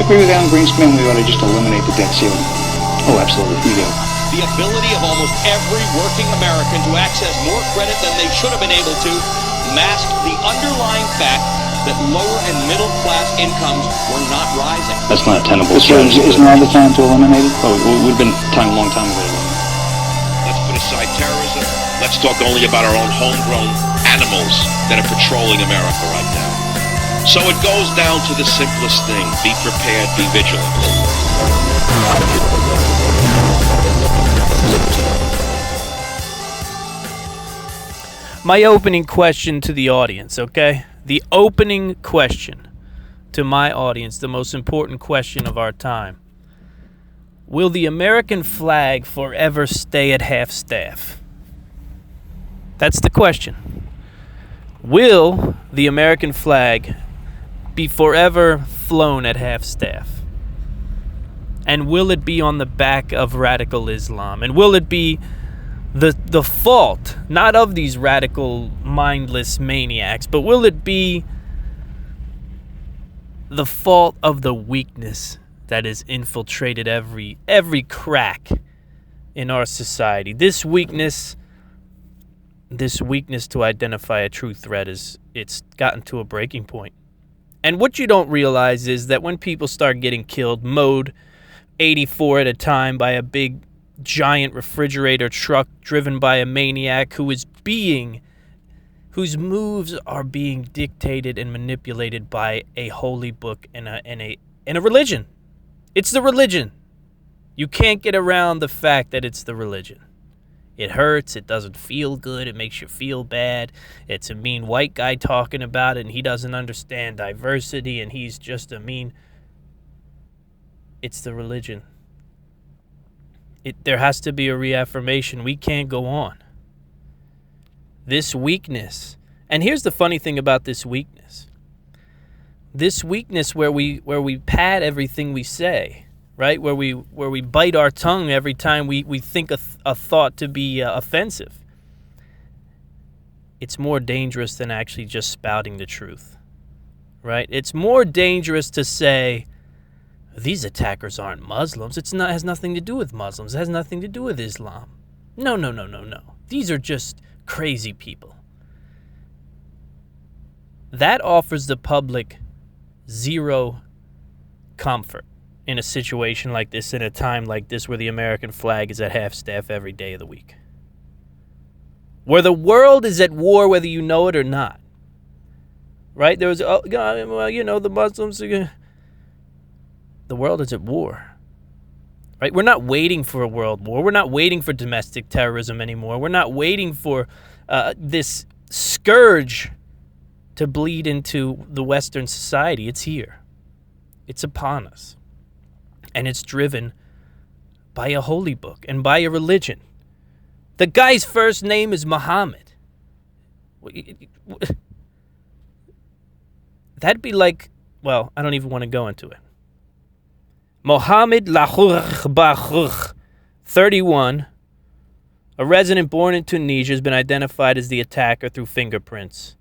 agree with Alan Greenspan, we ought to just eliminate the debt ceiling. Oh, absolutely, we do. The ability of almost every working American to access more credit than they should have been able to masked the underlying fact that lower and middle class incomes were not rising. That's not a tenable strategy. Isn't now the time to eliminate it? Oh, we've been time a long time ago. Let's put aside terrorism. Let's talk only about our own homegrown animals that are patrolling America right now. So it goes down to the simplest thing. Be prepared, be vigilant. My opening question to the audience, okay? The opening question to my audience, the most important question of our time. Will the American flag forever stay at half-staff? That's the question. Will the American flag be forever flown at half-staff? And will it be on the back of radical Islam? And will it be the fault, not of these radical, mindless maniacs, but will it be the fault of the weakness that has infiltrated every crack in our society? This weakness to identify a true threat it's gotten to a breaking point. And what you don't realize is that when people start getting killed, mowed 84 at a time by a big giant refrigerator truck driven by a maniac whose moves are being dictated and manipulated by a holy book and a religion. It's the religion. You can't get around the fact that it's the religion. It hurts. It doesn't feel good. It makes you feel bad. It's a mean white guy talking about it, and he doesn't understand diversity, and he's just a mean. It's the religion. There has to be a reaffirmation. We can't go on. This weakness, and here's the funny thing about this weakness. This weakness where we pad everything we say, right? Where we bite our tongue every time we think a thought to be offensive. It's more dangerous than actually just spouting the truth, right? It's more dangerous to say, these attackers aren't Muslims. It has nothing to do with Muslims. It has nothing to do with Islam. No. These are just crazy people. That offers the public zero comfort in a situation like this, in a time like this where the American flag is at half-staff every day of the week. Where the world is at war whether you know it or not. Right? There was, the Muslims are... The world is at war, right? We're not waiting for a world war. We're not waiting for domestic terrorism anymore. We're not waiting for this scourge to bleed into the Western society. It's here. It's upon us. And it's driven by a holy book and by a religion. The guy's first name is Muhammad. That'd be like, well, I don't even want to go into it. Mohammed Lahouh 31, a resident born in Tunisia, has been identified as the attacker through fingerprints.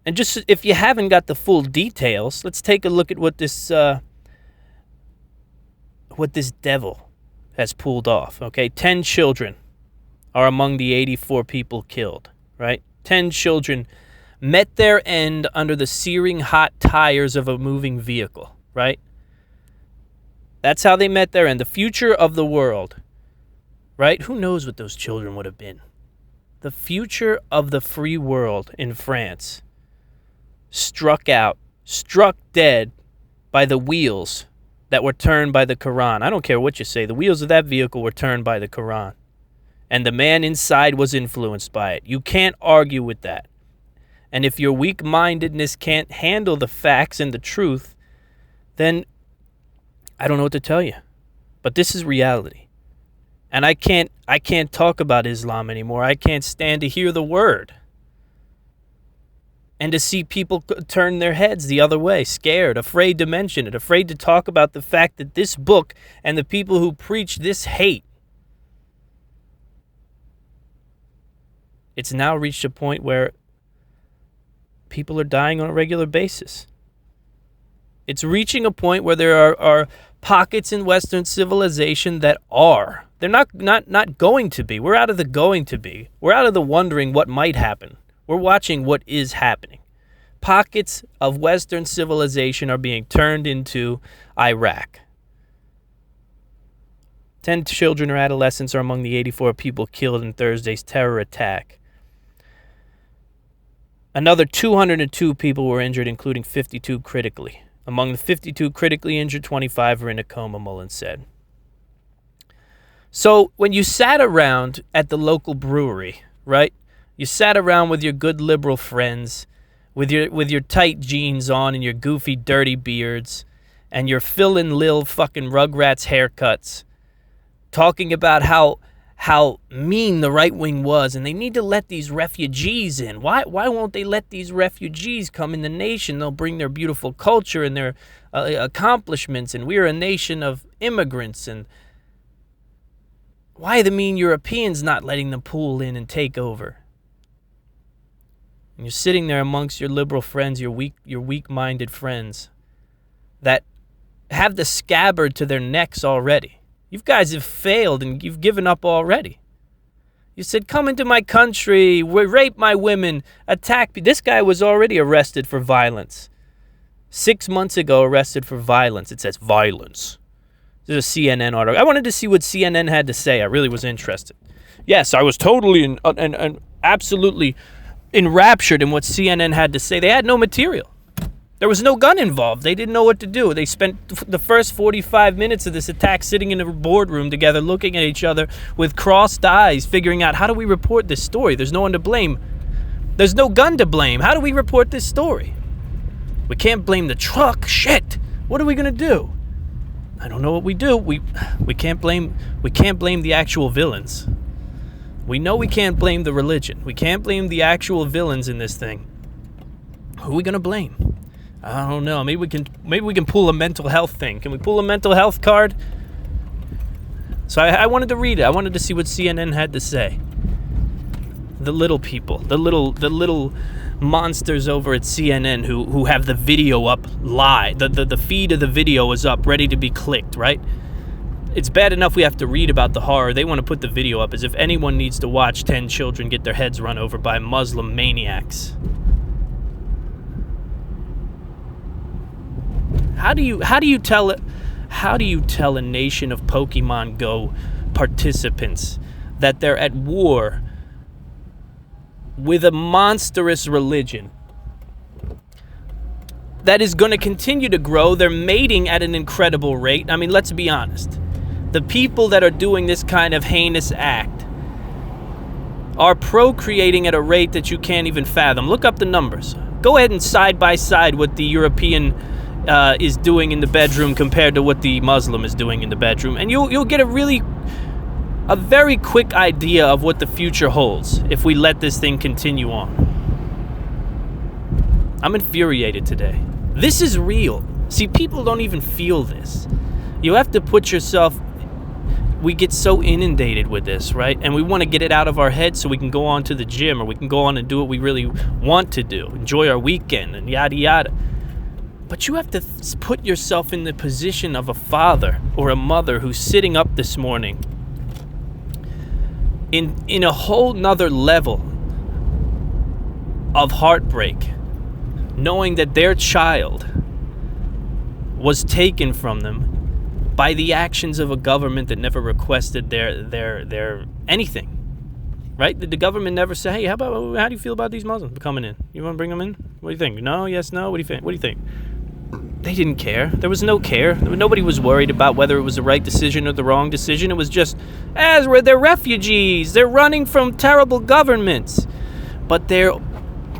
And just if you haven't got the full details, let's take a look at what this devil has pulled off. Okay, 10 children are among the 84 people killed. Right, 10 children met their end under the searing hot tires of a moving vehicle. Right. That's how they met their end. The future of the world, right? Who knows what those children would have been? The future of the free world in France struck dead by the wheels that were turned by the Quran. I don't care what you say. The wheels of that vehicle were turned by the Quran. And the man inside was influenced by it. You can't argue with that. And if your weak-mindedness can't handle the facts and the truth, then I don't know what to tell you, but this is reality. And I can't talk about Islam anymore. I can't stand to hear the word. And to see people turn their heads the other way, scared, afraid to mention it, afraid to talk about the fact that this book and the people who preach this hate, it's now reached a point where people are dying on a regular basis. It's reaching a point where there are pockets in Western civilization that are. They're not going to be. We're out of the going to be. We're out of the wondering what might happen. We're watching what is happening. Pockets of Western civilization are being turned into Iraq. 10 children or adolescents are among the 84 people killed in Thursday's terror attack. Another 202 people were injured, including 52 critically. Among the 52 critically injured, 25 are in a coma, Mullins said. So when you sat around at the local brewery, right? You sat around with your good liberal friends, with your tight jeans on and your goofy, dirty beards, and your Phil and Lil fucking Rugrats haircuts, talking about how mean the right wing was, and they need to let these refugees in. Why won't they let these refugees come in the nation? They'll bring their beautiful culture and their accomplishments, and we're a nation of immigrants. And why the mean Europeans not letting them pool in and take over? And you're sitting there amongst your liberal friends, your weak-minded friends that have the scabbard to their necks already. You guys have failed and you've given up already. You said, come into my country, rape my women, attack me. This guy was already arrested for violence. 6 months ago, arrested for violence. It says violence. This is a CNN article. I wanted to see what CNN had to say. I really was interested. Yes, I was totally and absolutely enraptured in what CNN had to say. They had no material. There was no gun involved. They didn't know what to do. They spent the first 45 minutes of this attack sitting in a boardroom together, looking at each other with crossed eyes, figuring out, how do we report this story? There's no one to blame. There's no gun to blame. How do we report this story? We can't blame the truck. Shit. What are we going to do? I don't know what we do. We can't blame the actual villains. We know we can't blame the religion. We can't blame the actual villains in this thing. Who are we going to blame? I don't know. Maybe we can pull a mental health thing. Can we pull a mental health card? So I wanted to read it. I wanted to see what CNN had to say. The little people, the little monsters over at CNN who have the video up live. The feed of the video is up, ready to be clicked, right? It's bad enough we have to read about the horror. They want to put the video up as if anyone needs to watch 10 children get their heads run over by Muslim maniacs. How do you tell a nation of Pokemon Go participants that they're at war with a monstrous religion that is going to continue to grow? They're mating at an incredible rate. I mean, let's be honest. The people that are doing this kind of heinous act are procreating at a rate that you can't even fathom. Look up the numbers. Go ahead and side by side what the European is doing in the bedroom compared to what the Muslim is doing in the bedroom, and you'll get a very quick idea of what the future holds if we let this thing continue on. I'm infuriated today. This is real. See, people don't even feel this. You have to put yourself. We get so inundated with this, right? And we want to get it out of our head so we can go on to the gym, or we can go on and do what we really want to do, enjoy our weekend, and yada yada. But you have to put yourself in the position of a father or a mother who's sitting up this morning in a whole nother level of heartbreak, knowing that their child was taken from them by the actions of a government that never requested their anything. Right? Did the government never say, hey, how do you feel about these Muslims coming in? You want to bring them in? What do you think? No, yes, no? What do you think? They didn't care. There was no care. Nobody was worried about whether it was the right decision or the wrong decision. It was just, they're refugees. They're running from terrible governments. But they're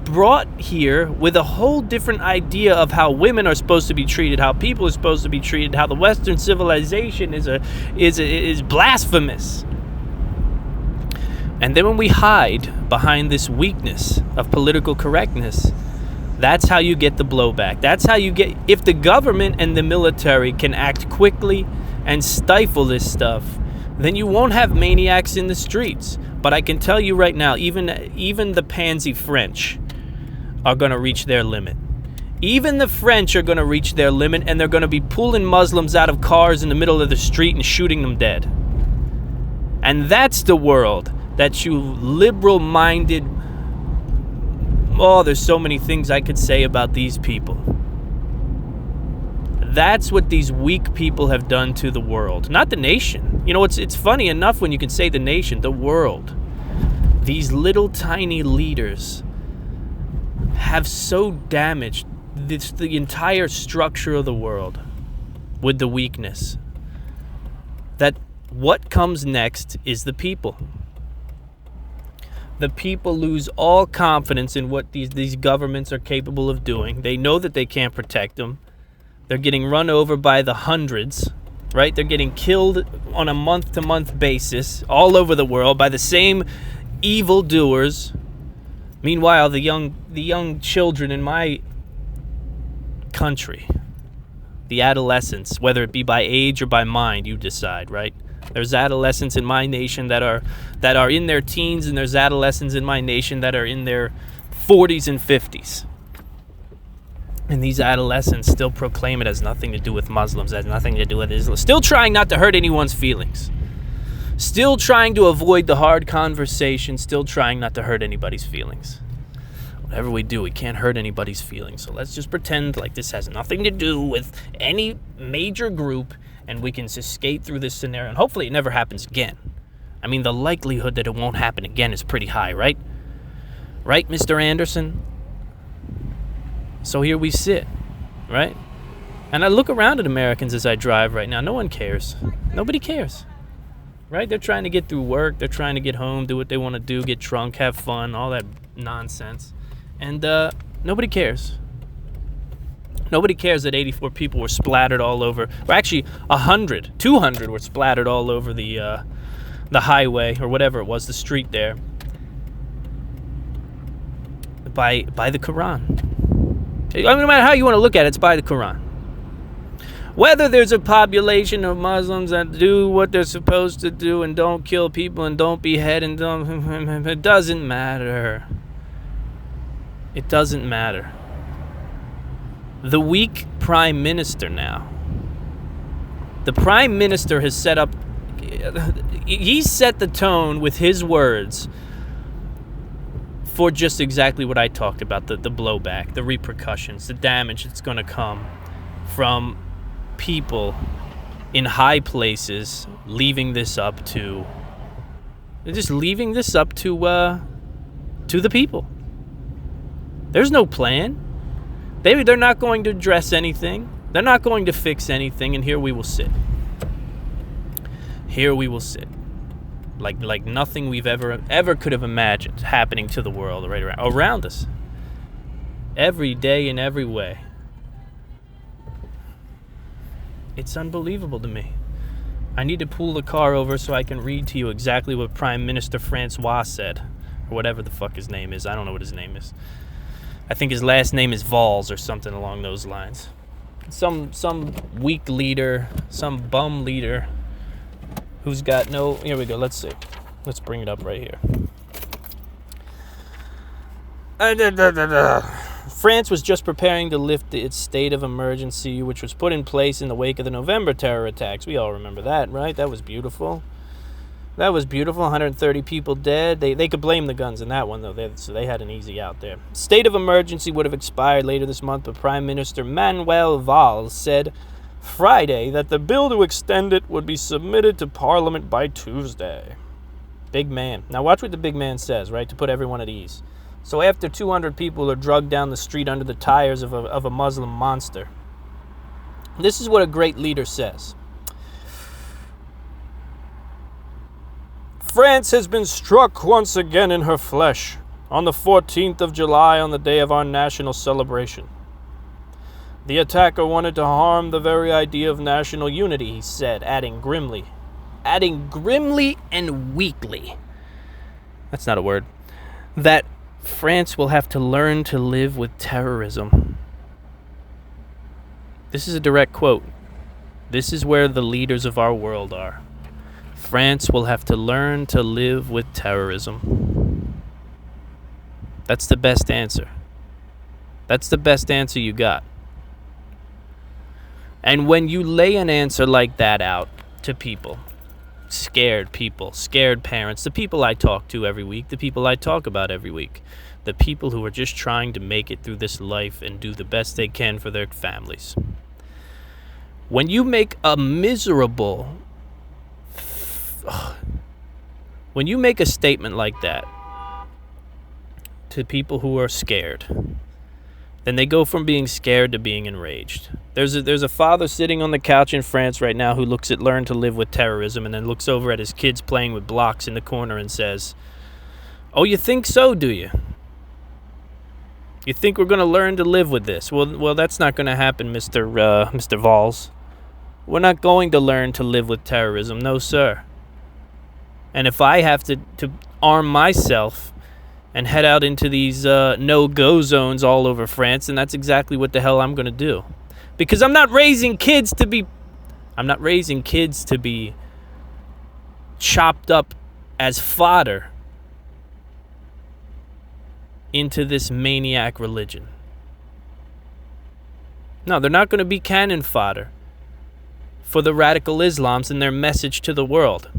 brought here with a whole different idea of how women are supposed to be treated, how people are supposed to be treated, how the Western civilization is blasphemous. And then when we hide behind this weakness of political correctness, that's how you get the blowback. That's how you get, if the government and the military can act quickly and stifle this stuff, then you won't have maniacs in the streets. But I can tell you right now, even the pansy French are going to reach their limit. Even the French are going to reach their limit, and they're going to be pulling Muslims out of cars in the middle of the street and shooting them dead. And that's the world that you liberal-minded... Oh, there's so many things I could say about these people. That's what these weak people have done to the world. Not the nation. You know, it's funny enough when you can say the nation, the world. These little tiny leaders have so damaged the entire structure of the world with the weakness that what comes next is the people. The people lose all confidence in what these governments are capable of doing. They know that they can't protect them. They're getting run over by the hundreds, right? They're getting killed on a month-to-month basis all over the world by the same evildoers. Meanwhile, the young children in my country, the adolescents, whether it be by age or by mind, you decide, right? There's adolescents in my nation that are in their teens, and there's adolescents in my nation that are in their 40s and 50s. And these adolescents still proclaim it has nothing to do with Muslims, has nothing to do with Islam. Still trying not to hurt anyone's feelings. Still trying to avoid the hard conversation. Still trying not to hurt anybody's feelings. Whatever we do, we can't hurt anybody's feelings. So let's just pretend like this has nothing to do with any major group, and we can just skate through this scenario. And hopefully it never happens again. I mean, the likelihood that it won't happen again is pretty high, right? Right, Mr. Anderson? So here we sit, right? And I look around at Americans as I drive right now. No one cares. Nobody cares, right? They're trying to get through work. They're trying to get home, do what they want to do, get drunk, have fun, all that nonsense. And nobody cares. Nobody cares that 84 people were splattered all over. Or actually, 200 were splattered all over the highway, or whatever it was, the street there, by the Quran. I mean, no matter how you want to look at it, it's by the Quran. Whether there's a population of Muslims that do what they're supposed to do and don't kill people and don't behead and don't... It doesn't matter. It doesn't matter. The weak prime minister now. The prime minister has set up... He set the tone with his words for just exactly what I talked about, the blowback, the repercussions, the damage that's going to come from people in high places leaving this up to... They're just leaving this up to the people. There's no plan. They're not going to address anything. They're not going to fix anything, and here we will sit. Here we will sit. Like nothing we've ever could have imagined happening to the world right around us. Every day in every way. It's unbelievable to me. I need to pull the car over so I can read to you exactly what Prime Minister Francois said. Or whatever the fuck his name is. I don't know what his name is. I think his last name is Valls or something along those lines. Some weak leader, some bum leader who's got no... Here we go, let's see. Let's bring it up right here. France was just preparing to lift its state of emergency, which was put in place in the wake of the November terror attacks. We all remember that, right? That was beautiful. That was beautiful. 130 people dead. They could blame the guns in that one, though. So they had an easy out there. State of emergency would have expired later this month, but Prime Minister Manuel Valls said Friday that the bill to extend it would be submitted to Parliament by Tuesday. Big man. Now watch what the big man says, right, to put everyone at ease. So after 200 people are drugged down the street under the tires of a Muslim monster, this is what a great leader says. France has been struck once again in her flesh on the 14th of July, on the day of our national celebration. The attacker wanted to harm the very idea of national unity, he said, adding grimly and weakly, that's not a word, that France will have to learn to live with terrorism. This is a direct quote. This is where the leaders of our world are. France will have to learn to live with terrorism. That's the best answer. That's the best answer you got. And when you lay an answer like that out to people, scared people, scared parents, the people I talk to every week, the people I talk about every week, the people who are just trying to make it through this life and do the best they can for their families. When you make a when you make a statement like that to people who are scared, then they go from being scared to being enraged. There's a father sitting on the couch in France right now who looks at Learn to Live with Terrorism and then looks over at his kids playing with blocks in the corner and says, "Oh, you think so, do you? You think we're going to learn to live with this? Well, that's not going to happen, Mr. Valls. We're not going to learn to live with terrorism, no, sir. And if I have to arm myself and head out into these no-go zones all over France, then that's exactly what the hell I'm going to do. Because I'm not raising kids to be chopped up as fodder into this maniac religion. No, they're not going to be cannon fodder for the radical Islams and their message to the world.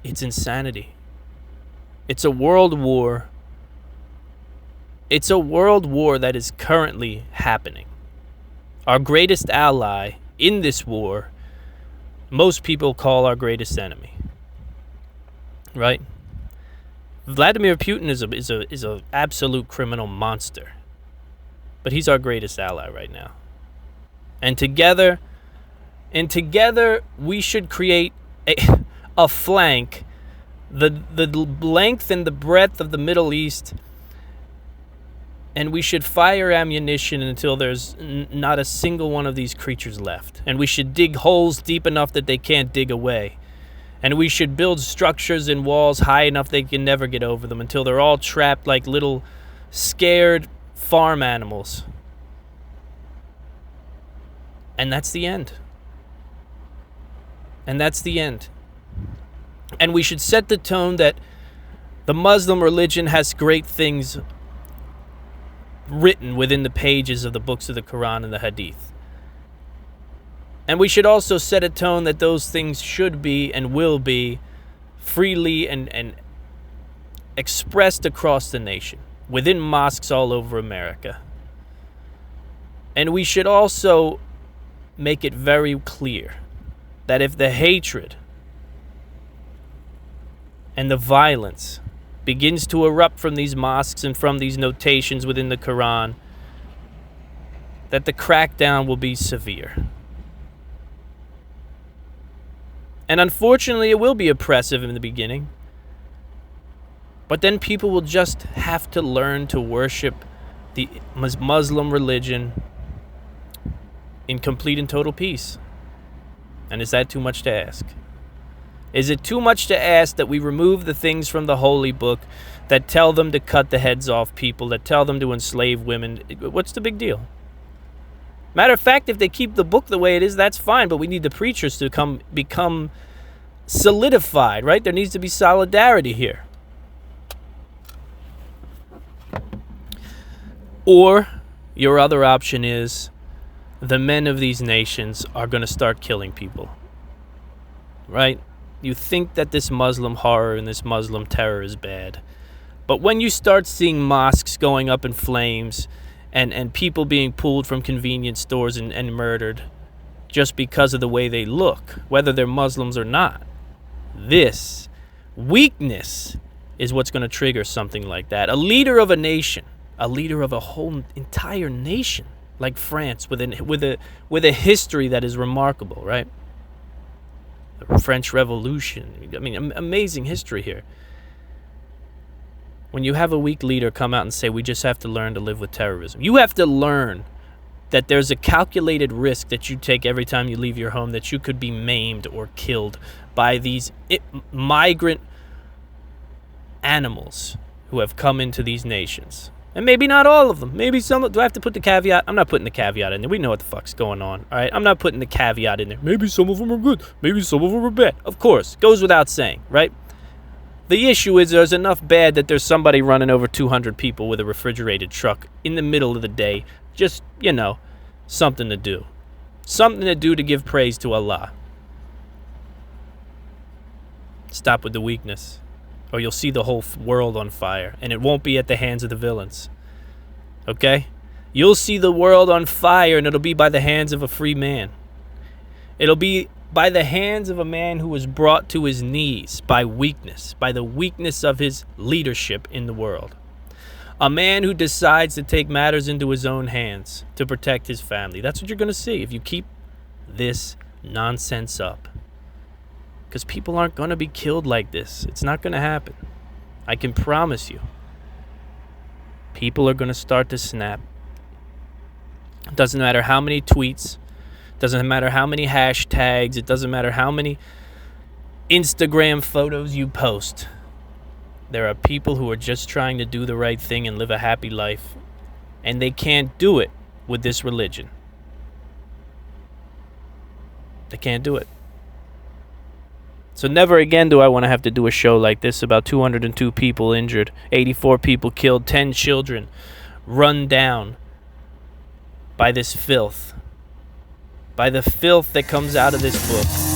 It's insanity. It's a world war. It's a world war that is currently happening. Our greatest ally in this war, most people call our greatest enemy. Right? Vladimir Putin is a absolute criminal monster. But he's our greatest ally right now. And together we should create a flank, the length and the breadth of the Middle East, and we should fire ammunition until there's not a single one of these creatures left. And we should dig holes deep enough that they can't dig away. And we should build structures and walls high enough they can never get over them until they're all trapped like little scared farm animals. And that's the end. And that's the end. And we should set the tone that the Muslim religion has great things written within the pages of the books of the Quran and the Hadith. And we should also set a tone that those things should be and will be freely and expressed across the nation, within mosques all over America. And we should also make it very clear that if the hatred and the violence begins to erupt from these mosques and from these notations within the Quran, that the crackdown will be severe. And unfortunately, it will be oppressive in the beginning. But then people will just have to learn to worship the Muslim religion in complete and total peace. And is that too much to ask? Is it too much to ask that we remove the things from the holy book that tell them to cut the heads off people, that tell them to enslave women? What's the big deal? Matter of fact, if they keep the book the way it is, that's fine, but we need the preachers to become solidified, right? There needs to be solidarity here. Or your other option is the men of these nations are going to start killing people, right? You think that this Muslim horror and this Muslim terror is bad. But when you start seeing mosques going up in flames and people being pulled from convenience stores and murdered just because of the way they look, whether they're Muslims or not, this weakness is what's going to trigger something like that. A leader of a nation, a leader of a whole entire nation, like France, with a history that is remarkable, right? The French Revolution. I mean, amazing history here. When you have a weak leader come out and say, we just have to learn to live with terrorism. You have to learn that there's a calculated risk that you take every time you leave your home, that you could be maimed or killed by these migrant animals who have come into these nations. And maybe not all of them. Maybe some. Do I have to put the caveat? I'm not putting the caveat in there. We know what the fuck's going on. All right? I'm not putting the caveat in there. Maybe some of them are good. Maybe some of them are bad. Of course. Goes without saying, right? The issue is there's enough bad that there's somebody running over 200 people with a refrigerated truck in the middle of the day. Just, something to do. Something to do to give praise to Allah. Stop with the weakness, or you'll see the whole world on fire, and it won't be at the hands of the villains. Okay? You'll see the world on fire, and it'll be by the hands of a free man. It'll be by the hands of a man who was brought to his knees by weakness, by the weakness of his leadership in the world. A man who decides to take matters into his own hands to protect his family. That's what you're going to see if you keep this nonsense up. Because people aren't going to be killed like this. It's not going to happen. I can promise you. People are going to start to snap. It doesn't matter how many tweets. Doesn't matter how many hashtags. It doesn't matter how many Instagram photos you post. There are people who are just trying to do the right thing and live a happy life. And they can't do it with this religion. They can't do it. So never again do I want to have to do a show like this about 202 people injured, 84 people killed, 10 children run down by this filth. By the filth that comes out of this book.